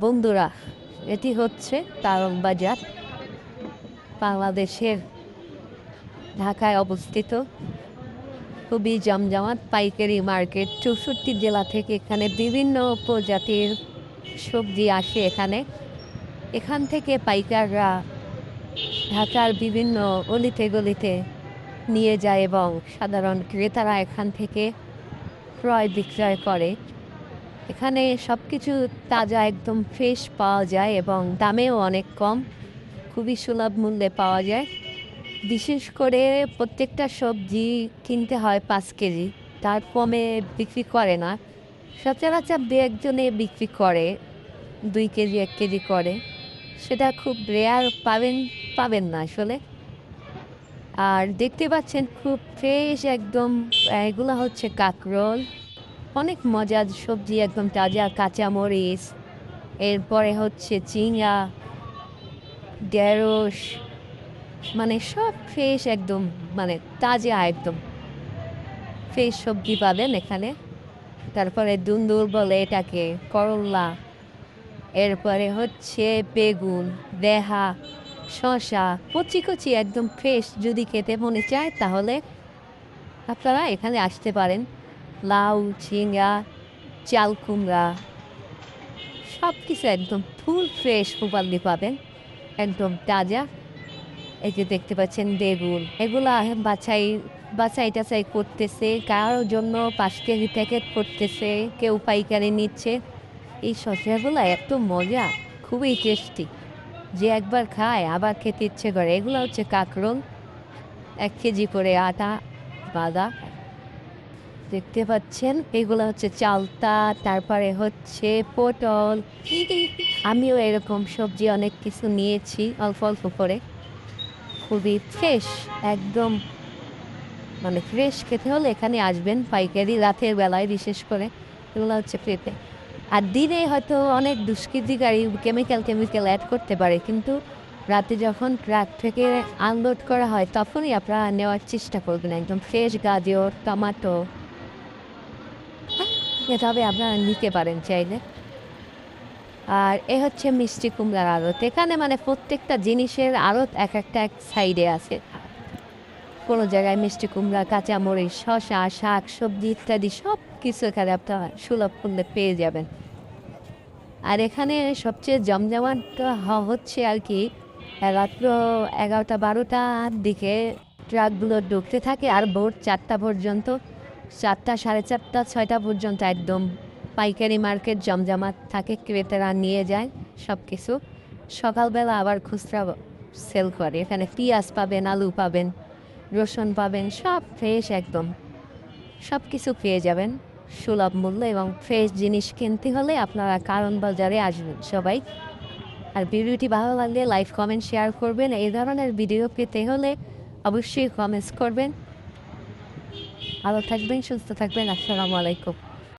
বন্ধুরা, এটি হচ্ছে তারক বাজার, বাংলাদেশের ঢাকায় অবস্থিত খুবই জমজমাট পাইকারি মার্কেট। 64 জেলা থেকে এখানে বিভিন্ন প্রজাতির সবজি আসে। এখান থেকে পাইকাররা ঢাকার বিভিন্ন অলিতে গলিতে নিয়ে যায় এবং সাধারণ ক্রেতারা এখান থেকে ক্রয় বিক্রয় করে। এখানে সব কিছু তাজা একদম ফ্রেশ পাওয়া যায় এবং দামেও অনেক কম, খুবই সুলভ মূল্যে পাওয়া যায়। বিশেষ করে প্রত্যেকটা সবজি কিনতে হয় 5 কেজি, তার কমে বিক্রি করে না। সচরাচর দু একজনে বিক্রি করে 2 কেজি 1 কেজি করে, সেটা খুব রেয়ার পাবেন না আসলে। আর দেখতে পাচ্ছেন খুব ফ্রেশ একদম, এগুলো হচ্ছে কাঁকরোল, অনেক মজার সবজি, একদম তাজা কাঁচামরিচ, এরপরে হচ্ছে ঝিঙা, ঢেঁড়স, মানে সব ফ্রেশ একদম, মানে তাজা একদম ফ্রেশ সবজি পাবেন এখানে। তারপরে দুন্দুল বলে এটাকে, করল্লা, এরপরে হচ্ছে বেগুন, দেহা, শসা, কচি কচি একদম ফ্রেশ। যদি খেতে মনে চায় তাহলে আপনারা এখানে আসতে পারেন। লাউ, ঝিঙ্গা, চাল কুমড়া, সব কিছু একদম ফুল ফ্রেশ প্রপারলি পাবেন, একদম তাজা। এই যে দেখতে পাচ্ছেন বেগুন, এগুলো বাছাই টাছাই করতেছে, কারোর জন্য 5 কেজি প্যাকেট করতেছে, কেউ পাইকারি নিচ্ছে। এই শসাগুলো এত মজা, খুবই টেস্টি, যে একবার খায় আবার খেতে ইচ্ছে করে। এগুলো হচ্ছে কাঁকরোল, 1 কেজি করে আটা বাঁধা দেখতে পাচ্ছেন। এগুলো হচ্ছে চালতা, তারপরে হচ্ছে পটল। আমিও এরকম সবজি অনেক কিছু নিয়েছি অল্প অল্প করে, খুবই ফ্রেশ একদম, মানে ফ্রেশ খেতে হলে এখানে আসবেন পাইকারি, রাতের বেলায় বিশেষ করে। এগুলো হচ্ছে পেঁপে। আর দিনে হয়তো অনেক দুষ্কৃতিকারী কেমিক্যাল অ্যাড করতে পারে, কিন্তু রাতে যখন ট্রাক থেকে আনলোড করা হয় তখনই আপনারা নেওয়ার চেষ্টা করবেন একদম ফ্রেশ গাজর, টমাটো, এভাবে আপনারা নিতে পারেন চাইলে। আর এ হচ্ছে মিষ্টি কুমড়ার আড়ত। এখানে মানে প্রত্যেকটা জিনিসের আড়ত এক সাইডে আছে। কোনো জায়গায় মিষ্টি কুমড়া, কাঁচামরিচ, শসা, শাক সবজি ইত্যাদি সব কিছু এখানে আপনারা সুলভ মূল্যে পেয়ে যাবেন। আর এখানে সবচেয়ে জমজমাট হচ্ছে আর কি রাত্র 11টা-12টার দিকে ট্রাকগুলো ঢুকতে থাকে, আর ভোর 4টা পর্যন্ত, 4টা, 4:30, 6টা পর্যন্ত একদম পাইকারি মার্কেট জমজমাট থাকে, ক্রেতারা নিয়ে যায় সব কিছু। সকালবেলা আবার খুচরা সেল করে। এখানে পেঁয়াজ পাবেন, আলু পাবেন, রসুন পাবেন, সব ফ্রেশ একদম, সব কিছু পেয়ে যাবেন সুলভ মূল্য। এবং ফ্রেশ জিনিস কিনতে হলে আপনারা কারণ বাজারে আসবেন সবাই। আর ভিডিওটি ভালো লাগলে লাইক, কমেন্ট, শেয়ার করবেন। এই ধরনের ভিডিও পেতে হলে অবশ্যই কমেন্টস করবেন। ভালো থাকবেন, সুস্থ থাকবেন। আসসালামু আলাইকুম।